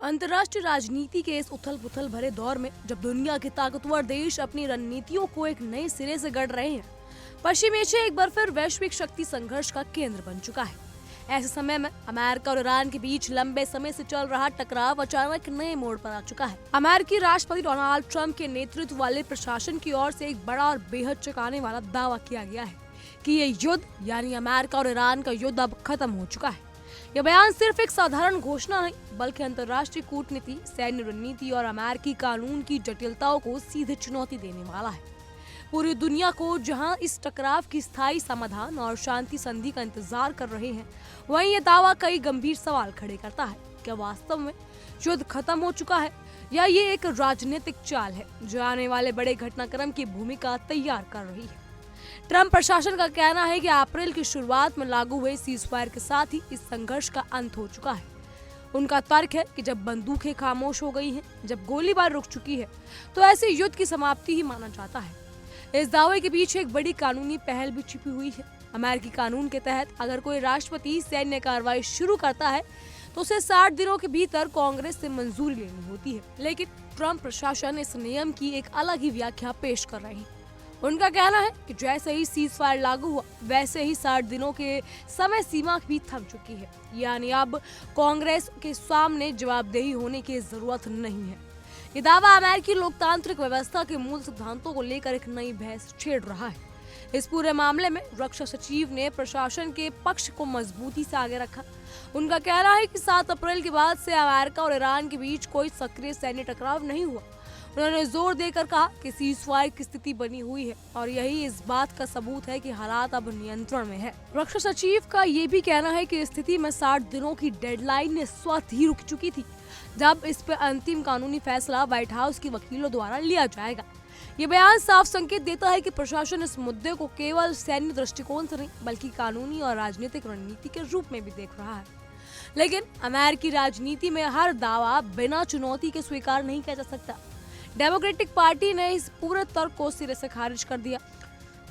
अंतर्राष्ट्रीय राजनीति के इस उथल पुथल भरे दौर में जब दुनिया के ताकतवर देश अपनी रणनीतियों को एक नए सिरे से गढ़ रहे हैं, पश्चिम एशिया एक बार फिर वैश्विक शक्ति संघर्ष का केंद्र बन चुका है। ऐसे समय में अमेरिका और ईरान के बीच लंबे समय से चल रहा टकराव अचानक नए मोड़ पर आ चुका है। अमेरिकी राष्ट्रपति डोनाल्ड ट्रंप के नेतृत्व वाले प्रशासन की ओर से एक बड़ा और बेहद चौंकाने वाला दावा किया गया है कि ये युद्ध यानी अमेरिका और ईरान का युद्ध अब खत्म हो चुका है। यह बयान सिर्फ एक साधारण घोषणा नहीं, बल्कि अंतर्राष्ट्रीय कूटनीति, सैन्य रणनीति और अमेरिकी कानून की जटिलताओं को सीधे चुनौती देने वाला है। पूरी दुनिया को जहां इस टकराव की स्थायी समाधान और शांति संधि का इंतजार कर रहे हैं, वहीं यह दावा कई गंभीर सवाल खड़े करता है। क्या वास्तव में युद्ध खत्म हो चुका है या ये एक राजनीतिक चाल है जो आने वाले बड़े घटनाक्रम की भूमिका तैयार कर रही है? ट्रंप प्रशासन का कहना है कि अप्रैल की शुरुआत में लागू हुए सीजफायर के साथ ही इस संघर्ष का अंत हो चुका है। उनका तर्क है कि जब बंदूकें खामोश हो गई हैं, जब गोलीबार रुक चुकी है, तो ऐसे युद्ध की समाप्ति ही माना जाता है। इस दावे के पीछे एक बड़ी कानूनी पहल भी छिपी हुई है। अमेरिकी कानून के तहत अगर कोई राष्ट्रपति सैन्य कार्रवाई शुरू करता है तो उसे 60 दिनों के भीतर कांग्रेस से मंजूरी लेनी होती है। लेकिन ट्रंप प्रशासन इस नियम की एक अलग ही व्याख्या पेश कर रहे हैं। उनका कहना है कि जैसे ही सीज फायर लागू हुआ, वैसे ही 60 दिनों के समय सीमा भी थम चुकी है, यानी अब कांग्रेस के सामने जवाबदेही होने की जरूरत नहीं है। ये दावा अमेरिकी लोकतांत्रिक व्यवस्था के मूल सिद्धांतों को लेकर एक नई बहस छेड़ रहा है। इस पूरे मामले में रक्षा सचिव ने प्रशासन के पक्ष को मजबूती से आगे रखा। उनका कहना है कि 7 अप्रैल के बाद से अमेरिका और ईरान के बीच कोई सक्रिय सैन्य टकराव नहीं हुआ। उन्होंने जोर देकर कहा कि सीजफायर की स्थिति बनी हुई है और यही इस बात का सबूत है कि हालात अब नियंत्रण में है। रक्षा सचिव का ये भी कहना है कि स्थिति में 60 दिनों की डेडलाइन स्वतः ही रुक चुकी थी, जब इस पर अंतिम कानूनी फैसला व्हाइट हाउस के वकीलों द्वारा लिया जाएगा। ये बयान साफ संकेत देता है कि प्रशासन इस मुद्दे को केवल सैन्य दृष्टिकोण से नहीं, बल्कि कानूनी और राजनीतिक रणनीति के रूप में भी देख रहा है। लेकिन अमेरिकी राजनीति में हर दावा बिना चुनौती के स्वीकार नहीं किया जा सकता। डेमोक्रेटिक पार्टी ने इस पूरे तर्क को सिरे से खारिज कर दिया।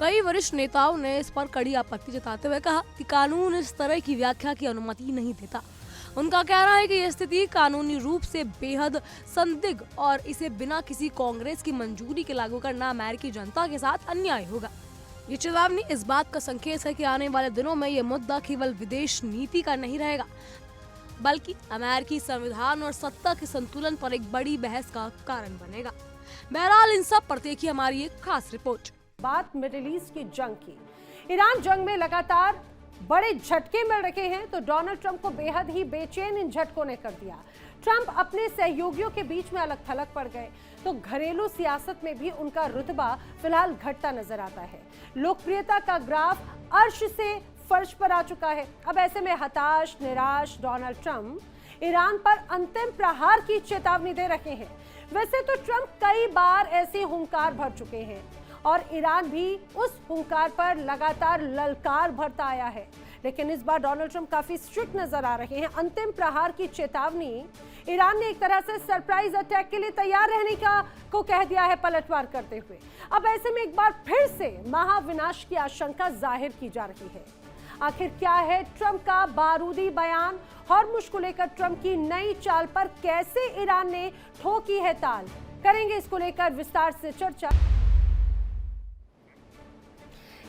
कई वरिष्ठ नेताओं ने इस पर कड़ी आपत्ति जताते हुए कहा कि कानून इस तरह की व्याख्या की अनुमति नहीं देता। उनका कहना है कि यह स्थिति कानूनी रूप से बेहद संदिग्ध और इसे बिना किसी कांग्रेस की मंजूरी के लागू करना अमेरिकी जनता के साथ अन्याय होगा। ये चेतावनी इस बात का संकेत है कि आने वाले दिनों में यह मुद्दा केवल विदेश नीति का नहीं रहेगा, बल्कि अमेरिकी संविधान और सत्ता के संतुलन पर एक बड़ी बहस का कारण बनेगा। बहरहाल इन सब पर देखिए हमारी एक खास रिपोर्ट। बात मिडिल ईस्ट की जंग की। ईरान जंग में लगातार बड़े झटके मिल रहे हैं, तो डोनाल्ड ट्रंप को बेहद ही बेचैन इन झटकों ने कर दिया। ट्रंप अपने सहयोगियों के बीच में अलग थलग पड़ गए, तो घरेलू सियासत में भी उनका रुतबा फिलहाल घटता नजर आता है। लोकप्रियता का ग्राफ अर्श से फर्श पर आ चुका है। अब ऐसे में हताश निराश डोनाल्ड ट्रंप ईरान पर अंतिम प्रहार की चेतावनी दे रहे हैं। वैसे तो ट्रंप कई बार ऐसे हुंकार भर चुके हैं और ईरान भी उस हुंकार पर लगातार ललकार भरता आया है, लेकिन इस बार डोनाल्ड ट्रंप काफी स्ट्रिक्ट नजर आ रहे हैं। अंतिम प्रहार की चेतावनी, ईरान ने एक तरह से सरप्राइज अटैक के लिए तैयार रहने को कह दिया है पलटवार करते हुए। अब ऐसे में एक बार फिर से महाविनाश की आशंका जाहिर की जा रही है। आखिर क्या है ट्रंप का बारूदी बयान? हॉर्मुज़ को लेकर ट्रंप की नई चाल पर कैसे ईरान ने ठोकी है ताल? करेंगे इसको लेकर विस्तार से चर्चा।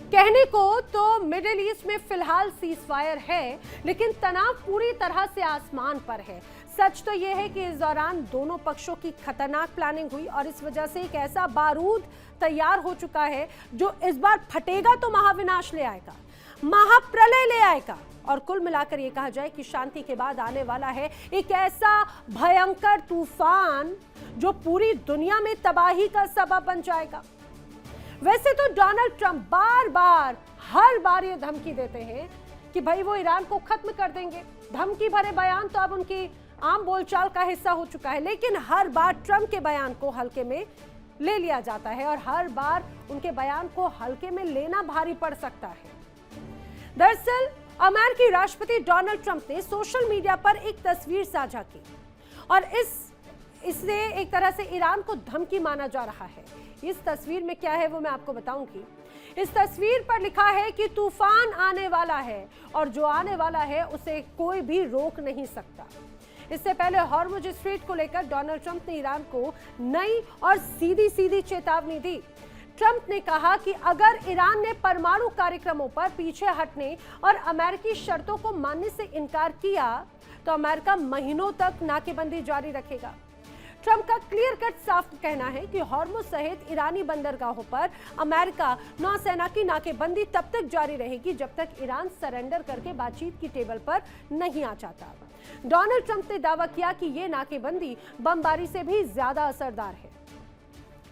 कहने को तो मिडिल ईस्ट में फिलहाल सीजफायर है, लेकिन तनाव पूरी तरह से आसमान पर है। सच तो यह है कि इस दौरान दोनों पक्षों की खतरनाक प्लानिंग हुई और इस वजह से एक ऐसा बारूद तैयार हो चुका है जो इस बार फटेगा तो महाविनाश ले आएगा, महाप्रलय ले आएगा। और कुल मिलाकर ये कहा जाए कि शांति के बाद आने वाला है एक ऐसा भयंकर तूफान जो पूरी दुनिया में तबाही का सबब बन जाएगा। वैसे तो डोनाल्ड ट्रंप हर बार ये धमकी देते हैं कि भाई वो ईरान को खत्म कर देंगे। धमकी भरे बयान तो अब उनकी आम बोलचाल का हिस्सा हो चुका है, लेकिन हर बार ट्रंप के बयान को हल्के में ले लिया जाता है और हर बार उनके बयान को हल्के में लेना भारी पड़ सकता है। दरअसल अमेरिकी राष्ट्रपति डोनाल्ड ट्रंप ने सोशल मीडिया पर एक तस्वीर साझा की और इससे एक तरह से ईरान को धमकी माना जा रहा है। इस तस्वीर में क्या है वो मैं आपको बताऊंगी। इस तस्वीर पर लिखा है कि तूफान आने वाला है और जो आने वाला है उसे कोई भी रोक नहीं सकता। इससे पहले हॉर्मुज स्ट्रेट को लेकर डोनाल्ड ट्रंप ने ईरान को नई और सीधी सीधी चेतावनी दी। ट्रंप ने कहा कि अगर ईरान ने परमाणु कार्यक्रमों पर पीछे हटने और अमेरिकी शर्तों को मानने से इनकार किया तो अमेरिका महीनों तक नाकेबंदी जारी रखेगा। ट्रंप का क्लियर कट साफ कहना है कि हॉर्मुज सहित ईरानी बंदरगाहों पर अमेरिका नौसेना की नाकेबंदी तब तक जारी रहेगी जब तक ईरान सरेंडर करके बातचीत की टेबल पर नहीं आ जाता। डोनाल्ड ट्रंप ने दावा किया कि ये नाकेबंदी बमबारी से भी ज्यादा असरदार है।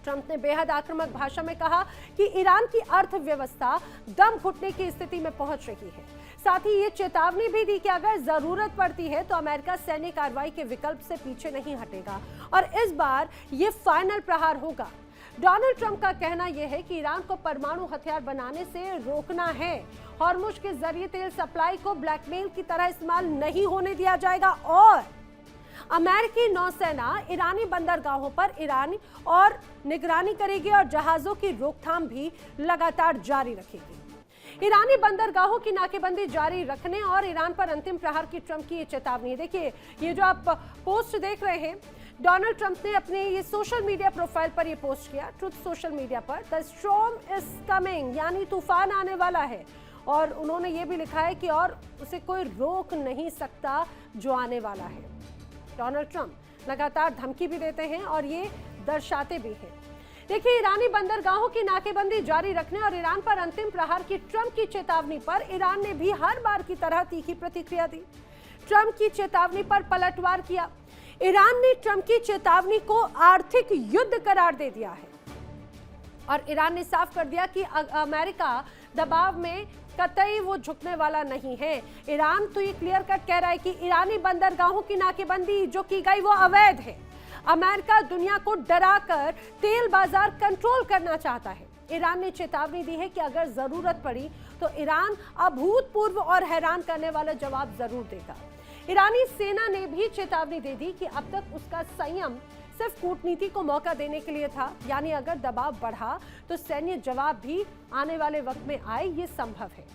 ट्रंप ने बेहद आक्रामक भाषा में कहा कि ईरान की अर्थव्यवस्था दम घुटने की स्थिति में पहुंच रही है। साथ ही ये चेतावनी भी दी कि अगर जरूरत पड़ती है तो अमेरिका सैन्य कार्रवाई के विकल्प से पीछे नहीं हटेगा और इस बार ये फाइनल प्रहार होगा। डोनाल्ड ट्रंप का कहना यह है कि ईरान को परमाणु हथियार बनाने से रोकना है। हॉर्मुज के जरिए तेल सप्लाई को ब्लैकमेल की तरह इस्तेमाल नहीं होने दिया जाएगा और अमेरिकी नौसेना ईरानी बंदरगाहों पर ईरानी और निगरानी करेगी और जहाजों की रोकथाम भी लगातार जारी रखेगी। ईरानी बंदरगाहों की नाकेबंदी जारी रखने और ईरान पर अंतिम प्रहार की ट्रंप की ये चेतावनी। देखिए, ये जो आप पोस्ट देख रहे हैं, डोनाल्ड ट्रंप ने अपने ये सोशल मीडिया प्रोफाइल पर ये पोस्ट किया, ट्रुथ सोशल मीडिया पर। द स्टॉर्म इज कमिंग, यानी तूफान आने वाला है। और उन्होंने ये भी लिखा है कि और उसे कोई रोक नहीं सकता जो आने वाला है। डोनाल्ड ट्रंप लगातार धमकी भी देते हैं और ये दर्शाते भी हैं। देखिए, ईरानी बंदरगाहों की नाकेबंदी जारी रखने और ईरान पर अंतिम प्रहार की ट्रंप की चेतावनी पर ईरान ने भी हर बार की तरह तीखी प्रतिक्रिया दी। ट्रंप की चेतावनी पर पलटवार किया। ईरान ने ट्रंप की चेतावनी को आर्थिक युद्ध करार दे दिया है और ईरान ने साफ कर दिया कि अमेरिका दबाव में कतई वो झुकने वाला नहीं है। ईरान तो ये क्लियर कट कह रहा है कि ईरानी बंदरगाहों की नाकेबंदी जो की गई वो अवैध है। अमेरिका दुनिया को डराकर तेल बाजार कंट्रोल करना चाहता है। ईरान ने चेतावनी दी है कि अगर जरूरत पड़ी तो ईरान अभूतपूर्व और हैरान करने वाला जवाब जरूर देगा। ईरानी सेना ने भी चेतावनी दे दी कि अब तक उसका संयम सिर्फ कूटनीति को मौका देने के लिए था, यानी अगर दबाव बढ़ा तो सैन्य जवाब भी आने वाले वक्त में आए, ये संभव है।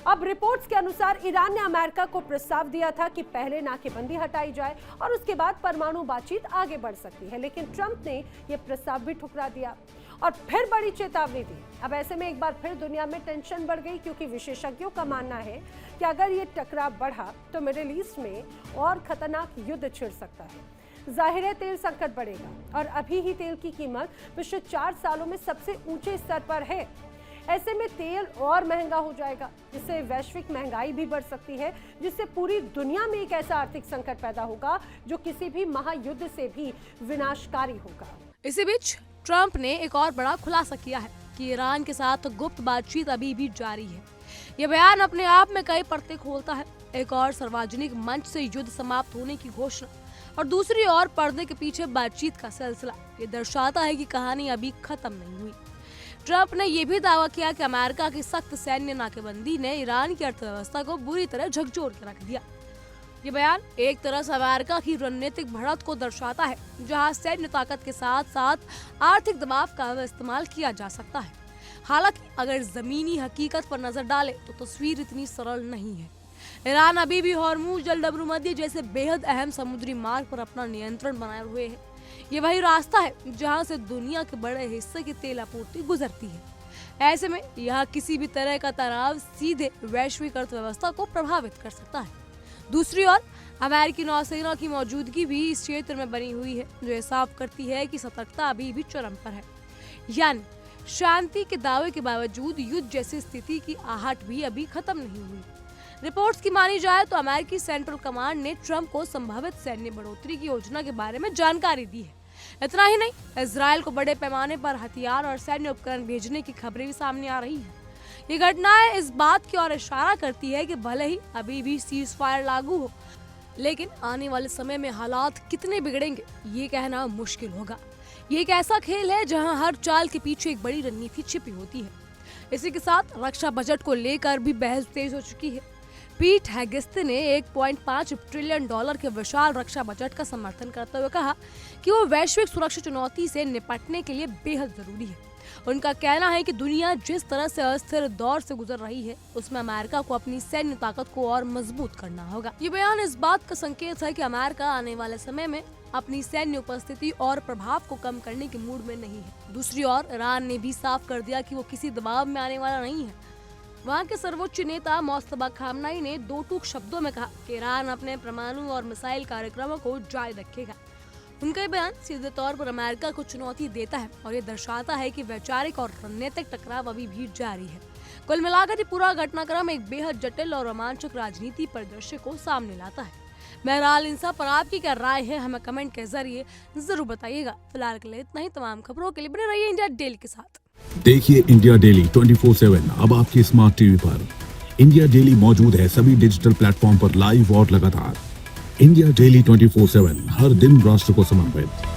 अब रिपोर्ट्स के अनुसार ईरान ने अमेरिका को प्रस्ताव दिया था कि पहले नाकेबंदी हटाई जाए और उसके बाद परमाणु बातचीत आगे बढ़ सकती है, लेकिन ट्रंप ने यह प्रस्ताव भी ठुकरा दिया और फिर बड़ी चेतावनी दी। अब ऐसे में एक बार फिर दुनिया में टेंशन बढ़ गई, क्योंकि विशेषज्ञों का मानना है कि अगर ये टकराव बढ़ा तो मिडिल ईस्ट में और खतरनाक युद्ध छिड़ सकता है। जाहिर है तेल संकट बढ़ेगा और अभी ही तेल की कीमत पिछले 4 सालों में सबसे ऊंचे स्तर पर है। ऐसे में तेल और महंगा हो जाएगा, जिससे वैश्विक महंगाई भी बढ़ सकती है, जिससे पूरी दुनिया में एक ऐसा आर्थिक संकट पैदा होगा जो किसी भी महायुद्ध से भी विनाशकारी होगा। इसी बीच ट्रंप ने एक और बड़ा खुलासा किया है कि ईरान के साथ गुप्त बातचीत अभी भी जारी है। यह बयान अपने आप में कई परतें खोलता है। एक और सार्वजनिक मंच से युद्ध समाप्त होने की घोषणा और दूसरी ओर पर्दे के पीछे बातचीत का सिलसिला। ये दर्शाता है कि कहानी अभी खत्म नहीं हुई। ट्रंप ने यह भी दावा किया कि अमेरिका की सख्त सैन्य नाकेबंदी ने ईरान की अर्थव्यवस्था को बुरी तरह झकझोर के रख दिया। ये बयान एक तरह से अमेरिका की रणनीतिक बढ़त को दर्शाता है, जहां सैन्य ताकत के साथ साथ आर्थिक दबाव का इस्तेमाल किया जा सकता है। हालांकि अगर जमीनी हकीकत पर नजर डाले तो तस्वीर इतनी सरल नहीं है। ईरान अभी भी हॉर्मुज जलभूमध्य जैसे बेहद अहम समुद्री मार्ग पर अपना नियंत्रण बनाए हुए है। ये वही रास्ता है जहां से दुनिया के बड़े हिस्से की तेल आपूर्ति गुजरती है। ऐसे में यहाँ किसी भी तरह का तनाव सीधे वैश्विक अर्थव्यवस्था को प्रभावित कर सकता है। दूसरी ओर अमेरिकी नौसेना की मौजूदगी भी इस क्षेत्र में बनी हुई है, जो साफ करती है कि सतर्कता अभी भी चरम पर है। यानी शांति के दावे के बावजूद युद्ध जैसी स्थिति की आहट भी अभी खत्म नहीं हुई। रिपोर्ट्स की मानी जाए तो अमेरिकी सेंट्रल कमांड ने ट्रंप को संभावित सैन्य बढ़ोतरी की योजना के बारे में जानकारी दी है। इतना ही नहीं, इजराइल को बड़े पैमाने पर हथियार और सैन्य उपकरण भेजने की खबरें भी सामने आ रही हैं। ये घटनाएं इस बात की ओर इशारा करती है कि भले ही अभी भी सीज फायर लागू हो, लेकिन आने वाले समय में हालात कितने बिगड़ेंगे ये कहना मुश्किल होगा। ये एक ऐसा खेल है जहां हर चाल के पीछे एक बड़ी रणनीति छिपी होती है। इसी के साथ रक्षा बजट को लेकर भी बहस तेज हो चुकी है। पीट हेगेस्थ ने $1.5 ट्रिलियन के विशाल रक्षा बजट का समर्थन करते हुए कहा कि वो वैश्विक सुरक्षा चुनौती से निपटने के लिए बेहद जरूरी है। उनका कहना है कि दुनिया जिस तरह से अस्थिर दौर से गुजर रही है, उसमें अमेरिका को अपनी सैन्य ताकत को और मजबूत करना होगा। ये बयान इस बात का संकेत है कि अमेरिका आने वाले समय में अपनी सैन्य उपस्थिति और प्रभाव को कम करने के मूड में नहीं है। दूसरी ओर ईरान ने भी साफ कर दिया कि वो किसी दबाव में आने वाला नहीं है। वहाँ के सर्वोच्च नेता मोस्तफा खामनाई ने दो टूक शब्दों में कहा कि ईरान अपने परमाणु और मिसाइल कार्यक्रमों को जारी रखेगा। उनका ये बयान सीधे तौर पर अमेरिका को चुनौती देता है और ये दर्शाता है कि वैचारिक और रणनीतिक टकराव अभी भी जारी है। कुल मिलाकर ये पूरा घटनाक्रम एक बेहद जटिल और रोमांचक राजनीति परिदृश्य को सामने लाता है। बहरहाल इन सब पर आपकी क्या राय है, हमें कमेंट के जरिए जरूर बताइएगा। फिलहाल के लिए इतना ही। तमाम खबरों के लिए बने रहिए इंडिया डेली के साथ। देखिए इंडिया डेली 24/7 अब आपके स्मार्ट टीवी पर। इंडिया डेली मौजूद है सभी डिजिटल प्लेटफॉर्म पर लाइव और लगातार। इंडिया डेली 24/7 हर दिन राष्ट्र को समर्पित।